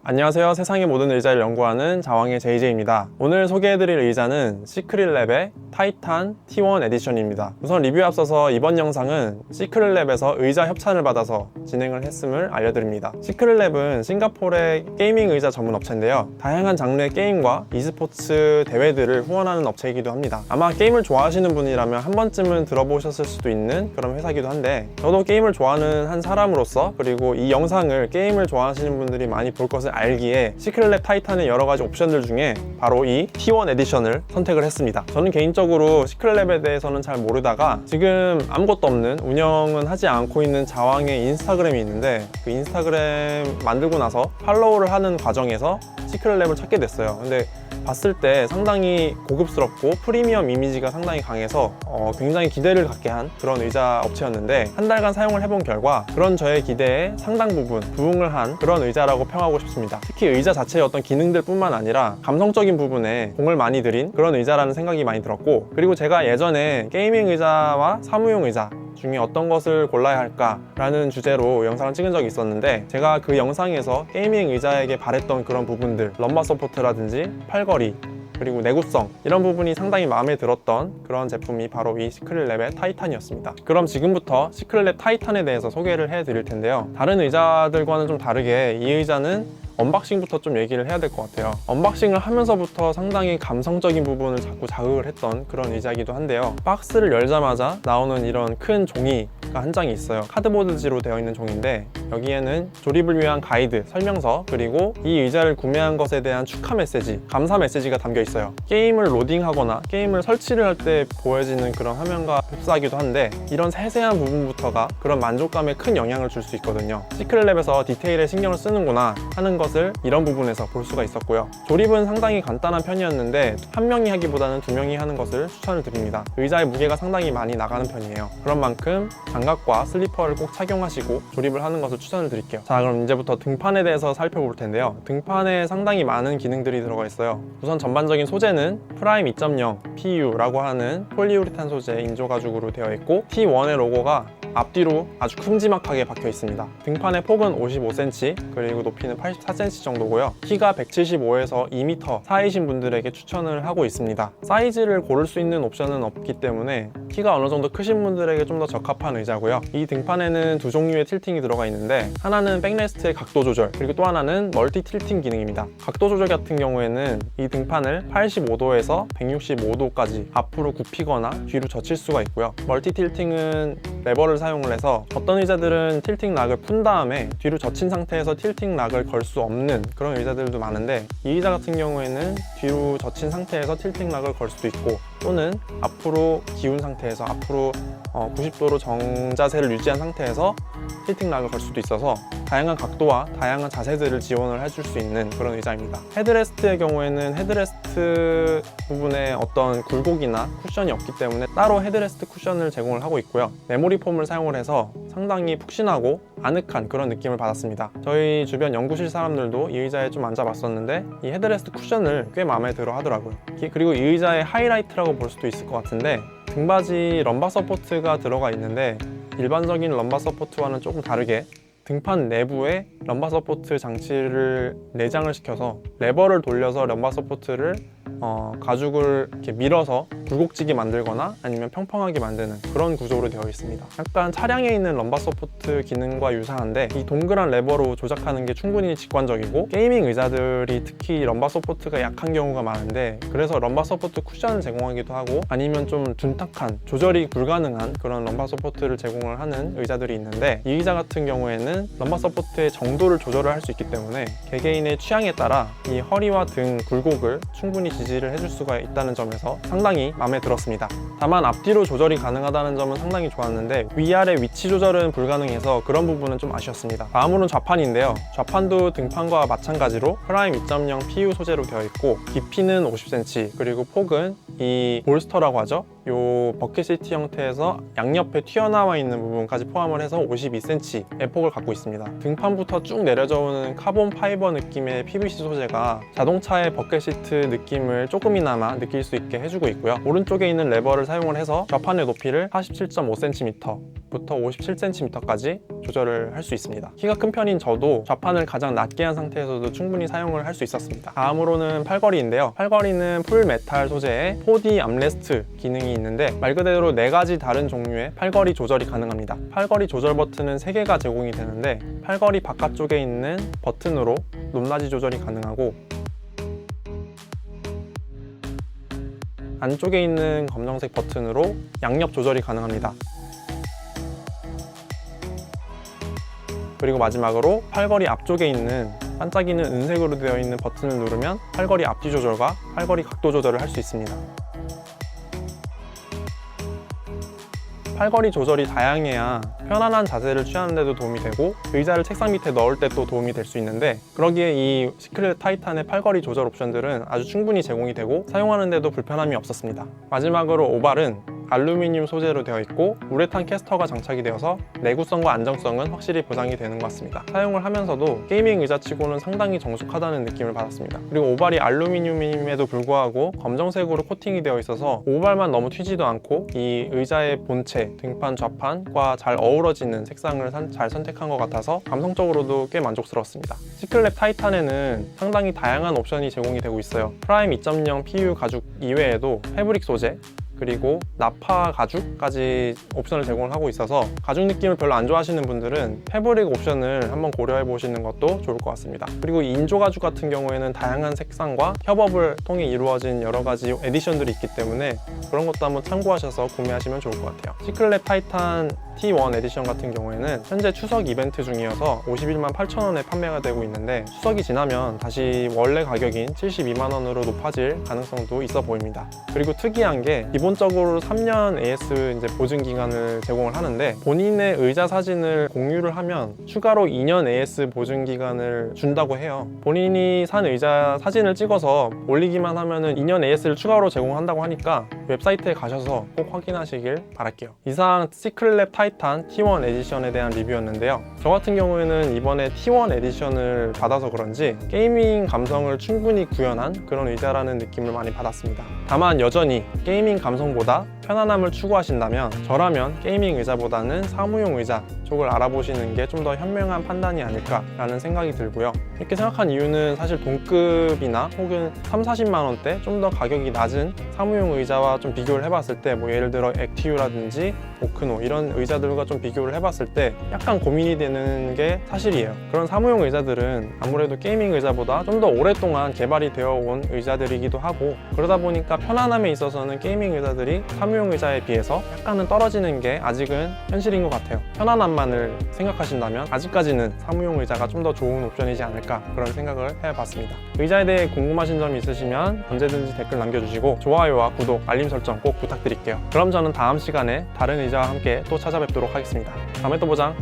안녕하세요. 세상의 모든 의자를 연구하는 자왕의 JJ입니다. 오늘 소개해드릴 의자는 시크릿랩의 타이탄 T1 에디션입니다. 우선 리뷰에 앞서서 이번 영상은 시크릿랩에서 의자 협찬을 받아서 진행을 했음을 알려드립니다. 시크릿랩은 싱가포르의 게이밍 의자 전문 업체인데요. 다양한 장르의 게임과 e스포츠 대회들을 후원하는 업체이기도 합니다. 아마 게임을 좋아하시는 분이라면 한 번쯤은 들어보셨을 수도 있는 그런 회사이기도 한데, 저도 게임을 좋아하는 한 사람으로서, 그리고 이 영상을 게임을 좋아하시는 분들이 많이 볼 것을 알기에 시크릿랩 타이탄의 여러가지 옵션들 중에 바로 이 T1 에디션을 선택을 했습니다. 저는 개인적으로 시크릿랩에 대해서는 잘 모르다가 지금 아무것도 없는, 운영은 하지 않고 있는 자왕의 인스타그램이 있는데, 그 인스타그램 만들고 나서 팔로우를 하는 과정에서 시크릿랩을 찾게 됐어요. 근데 봤을 때 상당히 고급스럽고 프리미엄 이미지가 상당히 강해서 굉장히 기대를 갖게 한 그런 의자 업체였는데, 한 달간 사용을 해본 결과 그런 저의 기대에 상당 부분 부응을 한 그런 의자라고 평하고 싶습니다. 특히 의자 자체의 어떤 기능들 뿐만 아니라 감성적인 부분에 공을 많이 들인 그런 의자라는 생각이 많이 들었고, 그리고 제가 예전에 게이밍 의자와 사무용 의자 중에 어떤 것을 골라야 할까라는 주제로 영상을 찍은 적이 있었는데, 제가 그 영상에서 게이밍 의자에게 바랬던 그런 부분들, 럼바 서포트라든지 팔걸이, 그리고 내구성, 이런 부분이 상당히 마음에 들었던 그런 제품이 바로 이 시크릿랩의 타이탄이었습니다. 그럼 지금부터 시크릿랩 타이탄에 대해서 소개를 해드릴 텐데요. 다른 의자들과는 좀 다르게 이 의자는 언박싱부터 좀 얘기를 해야 될 것 같아요. 언박싱을 하면서부터 상당히 감성적인 부분을 자꾸 자극을 했던 그런 의자이기도 한데요. 박스를 열자마자 나오는 이런 큰 종이가 한 장이 있어요. 카드보드지로 되어 있는 종인데, 여기에는 조립을 위한 가이드, 설명서, 그리고 이 의자를 구매한 것에 대한 축하 메시지, 감사 메시지가 담겨 있어요. 게임을 로딩하거나 게임을 설치를 할 때 보여지는 그런 화면과 흡사하기도 한데, 이런 세세한 부분부터가 그런 만족감에 큰 영향을 줄 수 있거든요. 시크릿랩에서 디테일에 신경을 쓰는구나 하는 것을 이런 부분에서 볼 수가 있었고요. 조립은 상당히 간단한 편이었는데, 한 명이 하기보다는 두 명이 하는 것을 추천을 드립니다. 의자의 무게가 상당히 많이 나가는 편이에요. 그런 만큼 장갑과 슬리퍼를 꼭 착용하시고 조립을 하는 것을 추천을 드릴게요. 자, 그럼 이제부터 등판에 대해서 살펴볼 텐데요. 등판에 상당히 많은 기능들이 들어가 있어요. 우선 전반적인 소재는 프라임 2.0 PU라고 하는 폴리우레탄 소재 인조 가죽으로 되어 있고, T1의 로고가 앞뒤로 아주 큼지막하게 박혀 있습니다. 등판의 폭은 55cm, 그리고 높이는 84cm 정도고요. 키가 175에서 2m 사이신 분들에게 추천을 하고 있습니다. 사이즈를 고를 수 있는 옵션은 없기 때문에 키가 어느 정도 크신 분들에게 좀 더 적합한 의자고요. 이 등판에는 두 종류의 틸팅이 들어가 있는데, 하나는 백레스트의 각도 조절, 그리고 또 하나는 멀티 틸팅 기능입니다. 각도 조절 같은 경우에는 이 등판을 85도에서 165도까지 앞으로 굽히거나 뒤로 젖힐 수가 있고요. 멀티 틸팅은 레버를 사용을 해서 어떤 의자들은 틸팅 락을 푼 다음에 뒤로 젖힌 상태에서 틸팅 락을 걸 수 없는 그런 의자들도 많은데, 이 의자 같은 경우에는 뒤로 젖힌 상태에서 틸팅 락을 걸 수도 있고, 또는 앞으로 기운 상태에서 앞으로 90도로 정자세를 유지한 상태에서 틸팅 락을 걸 수도 있어서 다양한 각도와 다양한 자세들을 지원을 해줄 수 있는 그런 의자입니다. 헤드레스트의 경우에는 헤드레스트 부분에 어떤 굴곡이나 쿠션이 없기 때문에 따로 헤드레스트 쿠션을 제공을 하고 있고요. 메모리 폼을 사용을 해서 상당히 푹신하고 아늑한 그런 느낌을 받았습니다. 저희 주변 연구실 사람들도 이 의자에 좀 앉아봤었는데, 이 헤드레스트 쿠션을 꽤 마음에 들어 하더라고요. 그리고 이 의자의 하이라이트라고 볼 수도 있을 것 같은데, 등받이 럼바 서포트가 들어가 있는데, 일반적인 럼바 서포트와는 조금 다르게 등판 내부에 럼바 서포트 장치를 내장을 시켜서 레버를 돌려서 럼바 서포트를 가죽을 이렇게 밀어서 굴곡지게 만들거나 아니면 평평하게 만드는 그런 구조로 되어 있습니다. 약간 차량에 있는 럼바 서포트 기능과 유사한데, 이 동그란 레버로 조작하는 게 충분히 직관적이고, 게이밍 의자들이 특히 럼바 서포트가 약한 경우가 많은데, 그래서 럼바 서포트 쿠션을 제공하기도 하고, 아니면 좀 둔탁한, 조절이 불가능한 그런 럼바 서포트를 제공을 하는 의자들이 있는데, 이 의자 같은 경우에는 럼바 서포트의 정도를 조절을 할 수 있기 때문에 개개인의 취향에 따라 이 허리와 등 굴곡을 충분히 지지를 해줄 수가 있다는 점에서 상당히 마음에 들었습니다. 다만 앞뒤로 조절이 가능하다는 점은 상당히 좋았는데, 위아래 위치 조절은 불가능해서 그런 부분은 좀 아쉬웠습니다. 다음으로는 좌판인데요. 좌판도 등판과 마찬가지로 프라임 2.0 PU 소재로 되어 있고, 깊이는 50cm, 그리고 폭은 이 볼스터라고 하죠. 요 버킷 시트 형태에서 양옆에 튀어나와 있는 부분까지 포함을 해서 52cm의 폭을 갖고 있습니다. 등판부터 쭉 내려져 오는 카본 파이버 느낌의 PVC 소재가 자동차의 버킷 시트 느낌을 느낌을 조금이나마 느낄 수 있게 해주고 있고요. 오른쪽에 있는 레버를 사용을 해서 좌판의 높이를 47.5cm부터 57cm까지 조절을 할 수 있습니다. 키가 큰 편인 저도 좌판을 가장 낮게 한 상태에서도 충분히 사용을 할 수 있었습니다. 다음으로는 팔걸이인데요. 팔걸이는 풀 메탈 소재의 4D 암레스트 기능이 있는데 말 그대로 4가지 다른 종류의 팔걸이 조절이 가능합니다. 팔걸이 조절 버튼은 3개가 제공이 되는데 팔걸이 바깥쪽에 있는 버튼으로 높낮이 조절이 가능하고 안쪽에 있는 검정색 버튼으로 양옆 조절이 가능합니다. 그리고 마지막으로 팔걸이 앞쪽에 있는 반짝이는 은색으로 되어 있는 버튼을 누르면 팔걸이 앞뒤 조절과 팔걸이 각도 조절을 할 수 있습니다. 팔걸이 조절이 다양해야 편안한 자세를 취하는 데도 도움이 되고 의자를 책상 밑에 넣을 때 또 도움이 될 수 있는데 그러기에 이 시크릿 타이탄의 팔걸이 조절 옵션들은 아주 충분히 제공이 되고 사용하는 데도 불편함이 없었습니다. 마지막으로 오발은 알루미늄 소재로 되어 있고 우레탄 캐스터가 장착이 되어서 내구성과 안정성은 확실히 보장이 되는 것 같습니다. 사용을 하면서도 게이밍 의자치고는 상당히 정숙하다는 느낌을 받았습니다. 그리고 오발이 알루미늄임에도 불구하고 검정색으로 코팅이 되어 있어서 오발만 너무 튀지도 않고 이 의자의 본체, 등판, 좌판과 잘 어우러지는 색상을 잘 선택한 것 같아서 감성적으로도 꽤 만족스러웠습니다. 시클랩 타이탄에는 상당히 다양한 옵션이 제공이 되고 있어요. 프라임 2.0 PU 가죽 이외에도 패브릭 소재, 그리고 나파 가죽까지 옵션을 제공을 하고 있어서 가죽 느낌을 별로 안 좋아하시는 분들은 패브릭 옵션을 한번 고려해 보시는 것도 좋을 것 같습니다. 그리고 인조 가죽 같은 경우에는 다양한 색상과 협업을 통해 이루어진 여러 가지 에디션들이 있기 때문에 그런 것도 한번 참고하셔서 구매하시면 좋을 것 같아요. 시클랩 타이탄 T1 에디션 같은 경우에는 현재 추석 이벤트 중이어서 51만 8천원에 판매가 되고 있는데 추석이 지나면 다시 원래 가격인 72만원으로 높아질 가능성도 있어 보입니다. 그리고 특이한 게 기본적으로 3년 AS 이제 보증 기간을 제공을 하는데 본인의 의자 사진을 공유를 하면 추가로 2년 AS 보증 기간을 준다고 해요. 본인이 산 의자 사진을 찍어서 올리기만 하면은 2년 AS를 추가로 제공한다고 하니까 웹사이트에 가셔서 꼭 확인하시길 바랄게요. 이상 시클랩 타이탄 T1 에디션에 대한 리뷰였는데요. 저 같은 경우에는 이번에 T1 에디션을 받아서 그런지 게이밍 감성을 충분히 구현한 그런 의자라는 느낌을 많이 받았습니다. 다만 여전히 게이밍 감성보다 편안함을 추구하신다면 저라면 게이밍 의자보다는 사무용 의자 쪽을 알아보시는 게 좀 더 현명한 판단이 아닐까라는 생각이 들고요. 이렇게 생각한 이유는 사실 동급이나 혹은 30-40만 원대 좀 더 가격이 낮은 사무용 의자와 좀 비교를 해봤을 때 뭐 예를 들어 액티유라든지 오크노 이런 의자들과 좀 비교를 해봤을 때 약간 고민이 되는 게 사실이에요. 그런 사무용 의자들은 아무래도 게이밍 의자보다 좀 더 오랫동안 개발이 되어 온 의자들이기도 하고 그러다 보니까 편안함에 있어서는 게이밍 의자들이 사무용 의자에 비해서 약간은 떨어지는 게 아직은 현실인 것 같아요. 편안함만을 생각하신다면 아직까지는 사무용 의자가 좀 더 좋은 옵션이지 않을까 그런 생각을 해봤습니다. 의자에 대해 궁금하신 점이 있으시면 언제든지 댓글 남겨주시고 좋아요와 구독, 알림 설정 꼭 부탁드릴게요. 그럼 저는 다음 시간에 다른 의자와 함께 또 찾아뵙도록 하겠습니다. 다음에 또 보자.